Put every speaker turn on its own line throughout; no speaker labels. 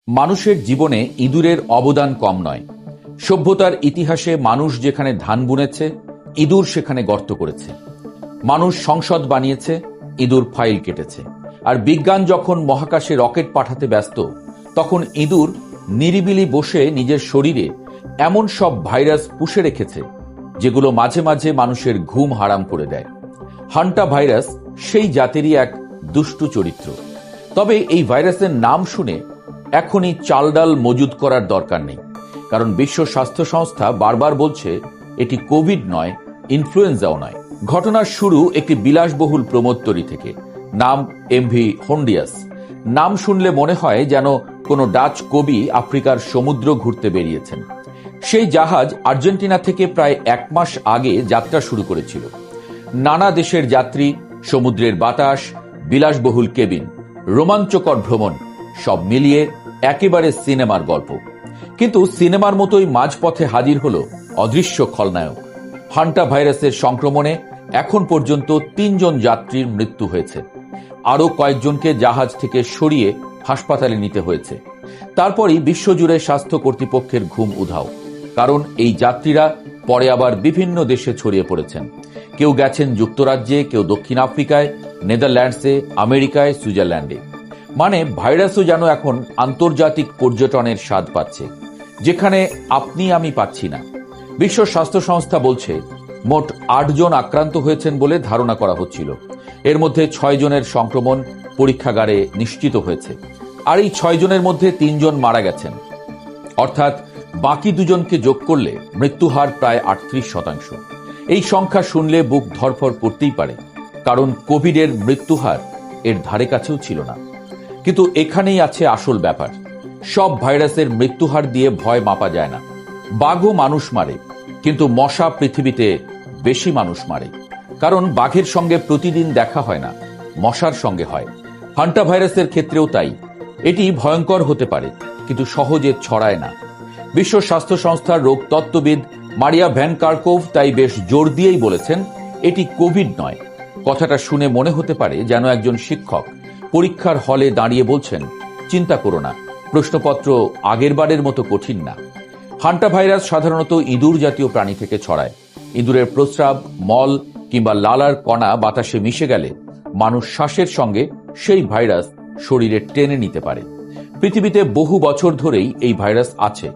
মানুষের জীবনে ইঁদুরের অবদান কম নয়। সভ্যতার ইতিহাসে মানুষ যেখানে ধান বুনেছে, ইঁদুর সেখানে গর্ত করেছে। মানুষ সংসদ বানিয়েছে, ইঁদুর ফাইল কেটেছে। আর বিজ্ঞান যখন মহাকাশে রকেট পাঠাতে ব্যস্ত, তখন ইঁদুর নিরিবিলি বসে নিজের শরীরে এমন সব ভাইরাস পুষে রেখেছে যেগুলো মাঝে মাঝে মানুষের ঘুম হারাম করে দেয়। হান্টা ভাইরাস সেই জাতেরই এক দুষ্টু চরিত্র। তবে এই ভাইরাসের নাম শুনে এখনই চালডাল মজুদ করার দরকার নেই, কারণ বিশ্ব স্বাস্থ্য সংস্থা বারবার বলছে এটি কোভিড নয়, ইনফ্লুয়েঞ্জাও নয়। ঘটনার শুরু একটি বিলাসবহুল প্রমোত্তরি থেকে। নাম এমভি হন্ডিয়াস। নাম শুনলে মনে হয় যেন কোনো ডাচ কবি আফ্রিকার সমুদ্র ঘুরতে বেরিয়েছেন। সেই জাহাজ আর্জেন্টিনা থেকে প্রায় 1 মাস আগে যাত্রা শুরু করেছিল। নানা দেশের যাত্রী, সমুদ্রের বাতাস, বিলাসবহুল কেবিন, রোমাঞ্চকর ভ্রমণ, সব মিলিয়ে একেবারে সিনেমার গল্প। কিন্তু সিনেমার মতোই মাঝপথে হাজির হল অদৃশ্য খলনায়ক। হান্টা ভাইরাসের সংক্রমণে এখন পর্যন্ত 3 জন যাত্রীর মৃত্যু হয়েছে। আরও কয়েকজনকে জাহাজ থেকে সরিয়ে হাসপাতালে নিতে হয়েছে। তারপরই বিশ্বজুড়ে স্বাস্থ্য কর্তৃপক্ষের ঘুম উধাও, কারণ এই যাত্রীরা পরে আবার বিভিন্ন দেশে ছড়িয়ে পড়েছেন। কেউ গেছেন যুক্তরাজ্যে, কেউ দক্ষিণ আফ্রিকায়, নেদারল্যান্ডসে, আমেরিকায়, সুইজারল্যান্ডে। মানে ভাইরাসও যেন এখন আন্তর্জাতিক পর্যটনের স্বাদ পাচ্ছে, যেখানে আপনি আমি পাচ্ছি না। বিশ্ব স্বাস্থ্য সংস্থা বলছে মোট 8 জন আক্রান্ত হয়েছেন বলে ধারণা করা হচ্ছিল। এর মধ্যে 6 জনের সংক্রমণ পরীক্ষাগারে নিশ্চিত হয়েছে। আর এই 6 জনের মধ্যে 3 জন মারা গেছেন। অর্থাৎ বাকি 2 জনকে যোগ করলে মৃত্যুহার প্রায় 38%। এই সংখ্যা শুনলে বুক ধড়ফড় করতেই পারে, কারণ কোভিডের মৃত্যুহার এর ধারে কাছেও ছিল না। কিন্তু এখানেই আছে আসল ব্যাপার। সব ভাইরাসের মৃত্যুহার দিয়ে ভয় মাপা যায় না। বাঘও মানুষ মারে, কিন্তু মশা পৃথিবীতে বেশি মানুষ মারে, কারণ বাঘের সঙ্গে প্রতিদিন দেখা হয় না, মশার সঙ্গে হয়। হান্টা ভাইরাসের ক্ষেত্রেও তাই। এটি ভয়ঙ্কর হতে পারে, কিন্তু সহজে ছড়ায় না। বিশ্ব স্বাস্থ্য সংস্থার রোগতত্ত্ববিদ মারিয়া ভ্যান কারকোভ তাই বেশ জোর দিয়েই বলেছেন এটি কোভিড নয়। কথাটা শুনে মনে হতে পারে যেন একজন শিক্ষক পরীক্ষার হলে দাঁড়িয়ে বলছেন, চিন্তা করো না, প্রশ্নপত্র আগেরবারের মতো কঠিন না। হান্টা ভাইরাস সাধারণত ইঁদুর জাতীয় প্রাণী থেকে ছড়ায়। ইঁদুরের প্রস্রাব, মল কিংবা লালার কণা বাতাসে মিশে গেলে মানুষ শ্বাসের সঙ্গে সেই ভাইরাস শরীরে টেনে নিতে পারে। পৃথিবীতে বহু বছর ধরেই এই ভাইরাস আছে,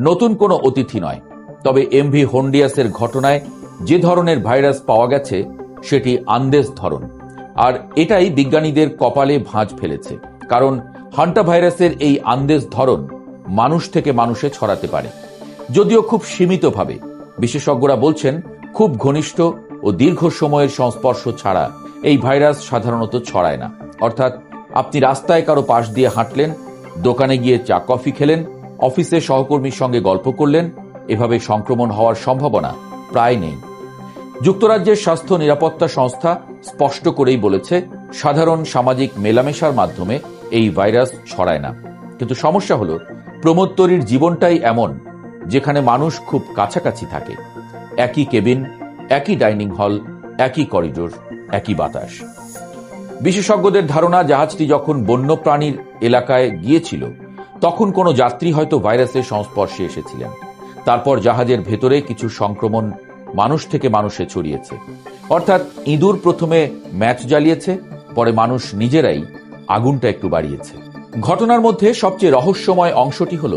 নতুন কোনো অতিথি নয়। তবে এমভি হন্ডিয়াসের ঘটনায় যে ধরনের ভাইরাস পাওয়া গেছে সেটি আন্দেজ ধরন। আর এটাই বিজ্ঞানীদের কপালে ভাঁজ ফেলেছে, কারণ হান্টা ভাইরাসের এই আন্দেজ ধরন মানুষ থেকে মানুষে ছড়াতে পারে, যদিও খুব সীমিতভাবে। বিশেষজ্ঞরা বলছেন খুব ঘনিষ্ঠ ও দীর্ঘ সময়ের সংস্পর্শ ছাড়া এই ভাইরাস সাধারণত ছড়ায় না। অর্থাৎ আপনি রাস্তায় কারো পাশ দিয়ে হাঁটলেন, দোকানে গিয়ে চা কফি খেলেন, অফিসে সহকর্মীর সঙ্গে গল্প করলেন, এভাবে সংক্রমণ হওয়ার সম্ভাবনা প্রায় নেই। যুক্তরাজ্যের স্বাস্থ্য নিরাপত্তা সংস্থা স্পষ্ট করেই বলেছে সাধারণ সামাজিক মেলামেশার মাধ্যমে এই ভাইরাস ছড়ায় না। কিন্তু সমস্যা হলো প্রমোত্তরির জীবনটাই এমন, যেখানে মানুষ খুব কাছাকাছি থাকে। একই কেবিন, একই ডাইনিং হল, একই করিডোর, একই বাতাস। বিশেষজ্ঞদের ধারণা জাহাজটি যখন বন্যপ্রাণীর এলাকায় গিয়েছিল তখন কোনো যাত্রী হয়তো ভাইরাসের সংস্পর্শে এসেছিলেন। তারপর জাহাজের ভেতরে কিছু সংক্রমণ মানুষ থেকে মানুষে ছড়িয়েছে। অর্থাৎ ইঁদুর প্রথমে ম্যাচ জ্বালিয়েছে, পরে মানুষ নিজেরাই আগুনটা একটু বাড়িয়েছে। ঘটনার মধ্যে সবচেয়ে রহস্যময় অংশটি হল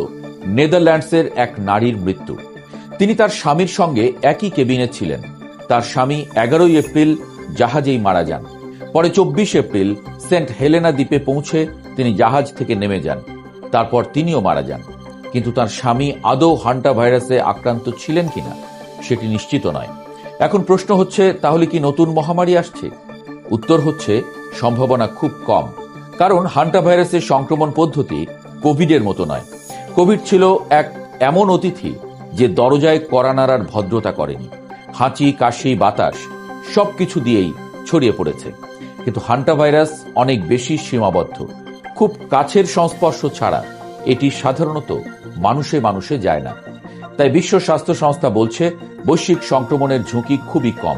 নেদারল্যান্ডসের এক নারীর মৃত্যু। তিনি তার স্বামীর সঙ্গে একই কেবিনে ছিলেন। তার স্বামী 11 এপ্রিল জাহাজেই মারা যান। পরে 24 এপ্রিল সেন্ট হেলেনা দ্বীপে পৌঁছে তিনি জাহাজ থেকে নেমে যান। তারপর তিনিও মারা যান। কিন্তু তার স্বামী আদৌ হান্টা ভাইরাসে আক্রান্ত ছিলেন কিনা সেটি নিশ্চিত নয়। এখন প্রশ্ন হচ্ছে, তাহলে কি নতুন মহামারী আসছে? উত্তর হচ্ছে সম্ভাবনা খুব কম, কারণ হান্টা ভাইরাসের সংক্রমণ পদ্ধতি কোভিডের মতো নয়। কোভিড ছিল এক এমন অতিথি যে দরজায় কড়া নাড়ার ভদ্রতা করেনি। হাঁচি, কাশি, বাতাস সবকিছু দিয়েই ছড়িয়ে পড়েছে। কিন্তু হান্টা ভাইরাস অনেক বেশি সীমাবদ্ধ। খুব কাছের সংস্পর্শ ছাড়া এটি সাধারণত মানুষে মানুষে যায় না। তাই বিশ্ব স্বাস্থ্য সংস্থা বলছে বৈশ্বিক সংক্রমণের ঝুঁকি খুবই কম।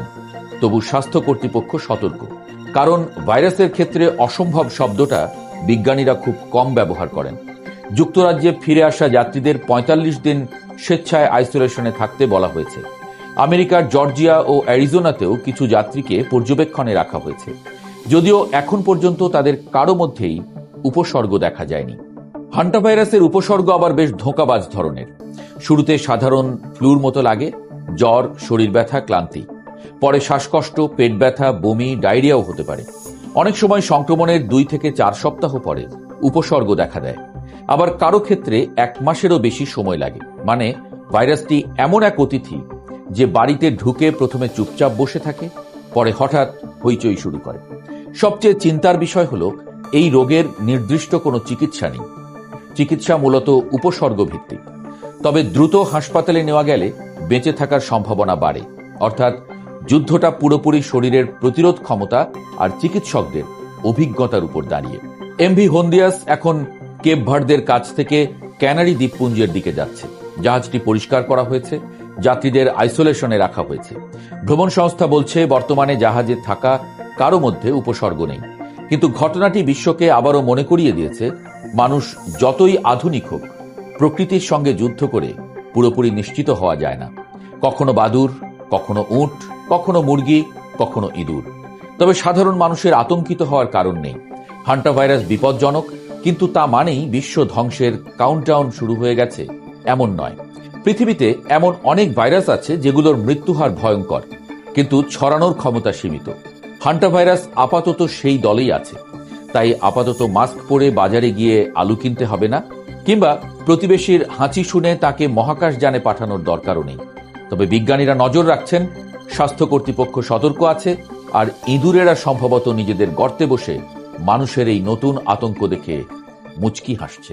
তবু স্বাস্থ্য কর্তৃপক্ষ সতর্ক, কারণ ভাইরাসের ক্ষেত্রে অসম্ভব শব্দটা বিজ্ঞানীরা খুব কম ব্যবহার করেন। যুক্তরাজ্যে ফিরে আসা যাত্রীদের ৪৫ দিন স্বেচ্ছায় আইসোলেশনে থাকতে বলা হয়েছে। আমেরিকার জর্জিয়া ও অ্যারিজোনাতেও কিছু যাত্রীকে পর্যবেক্ষণে রাখা হয়েছে, যদিও এখন পর্যন্ত তাদের কারো মধ্যেই উপসর্গ দেখা যায়নি। হান্টা ভাইরাসের উপসর্গ আবার বেশ ধোঁকাবাজ ধরনের। শুরুতে সাধারণ ফ্লুর মতো লাগে, জ্বর, শরীর ব্যথা, ক্লান্তি। পরে শ্বাসকষ্ট, পেট ব্যথা, বমি, ডায়রিয়াও হতে পারে। অনেক সময় সংক্রমণের ২ থেকে ৪ সপ্তাহ পরে উপসর্গ দেখা দেয়। আবার কারো ক্ষেত্রে ১ মাসেরও বেশি সময় লাগে। মানে ভাইরাসটি এমন এক অতিথি যে বাড়িতে ঢুকে প্রথমে চুপচাপ বসে থাকে, পরে হঠাৎ হইচই শুরু করে। সবচেয়ে চিন্তার বিষয় হলো এই রোগের নির্দিষ্ট কোনো চিকিৎসা নেই। চিকিৎসা মূলত উপসর্গ ভিত্তিক। তবে দ্রুত হাসপাতালে নেওয়া গেলে বেঁচে থাকার সম্ভাবনা বাড়ে। অর্থাৎ যুদ্ধটা পুরোপুরি শরীরের প্রতিরোধ ক্ষমতা আর চিকিৎসকদের অভিজ্ঞতার উপর দাঁড়িয়ে। এমভি হন্দিয়াস এখন কেপ ভার্দের কাছ থেকে ক্যানারি দ্বীপপুঞ্জের দিকে যাচ্ছে। জাহাজটি পরিষ্কার করা হয়েছে, যাত্রীদের আইসোলেশনে রাখা হয়েছে। ভ্রমণ সংস্থা বলছে বর্তমানে জাহাজে থাকা কারো মধ্যে উপসর্গ নেই। কিন্তু ঘটনাটি বিশ্বকে আবারও মনে করিয়ে দিয়েছে, মানুষ যতই আধুনিক হোক, প্রকৃতির সঙ্গে যুদ্ধ করে পুরোপুরি নিশ্চিত হওয়া যায় না। কখনো বাদুড়, কখনো উট, কখনো মুরগি, কখনো ইঁদুর। তবে সাধারণ মানুষের আতঙ্কিত হওয়ার কারণ নেই। হান্টা ভাইরাস বিপজ্জনক, কিন্তু তা মানেই বিশ্ব ধ্বংসের কাউন্টডাউন শুরু হয়ে গেছে এমন নয়। পৃথিবীতে এমন অনেক ভাইরাস আছে যেগুলোর মৃত্যুহার ভয়ঙ্কর, কিন্তু ছড়ানোর ক্ষমতা সীমিত। হান্টা ভাইরাস আপাতত সেই দলেই আছে। তাই আপাতত মাস্ক পরে বাজারে গিয়ে আলু কিনতে হবে না, কিংবা প্রতিবেশীর হাঁচি শুনে তাকে মহাকাশযানে পাঠানোর দরকারও নেই। তবে বিজ্ঞানীরা নজর রাখছেন, স্বাস্থ্য কর্তৃপক্ষ সতর্ক আছে, আর ইঁদুরেরা সম্ভবত নিজেদের গর্তে বসে মানুষের এই নতুন আতঙ্ক দেখে মুচকি হাসছে।